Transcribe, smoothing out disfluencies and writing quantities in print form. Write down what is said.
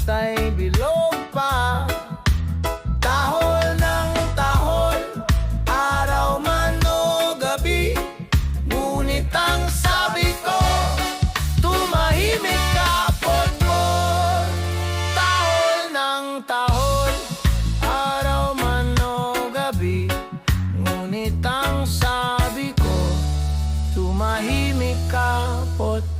ay bilog pa. Tahol ng tahol, araw man o gabi, ngunit ang sabi ko, tumahimik ka potpot. Tahol ng tahol, araw man o gabi, ngunit ang sabi ko, tumahimik ka potpot.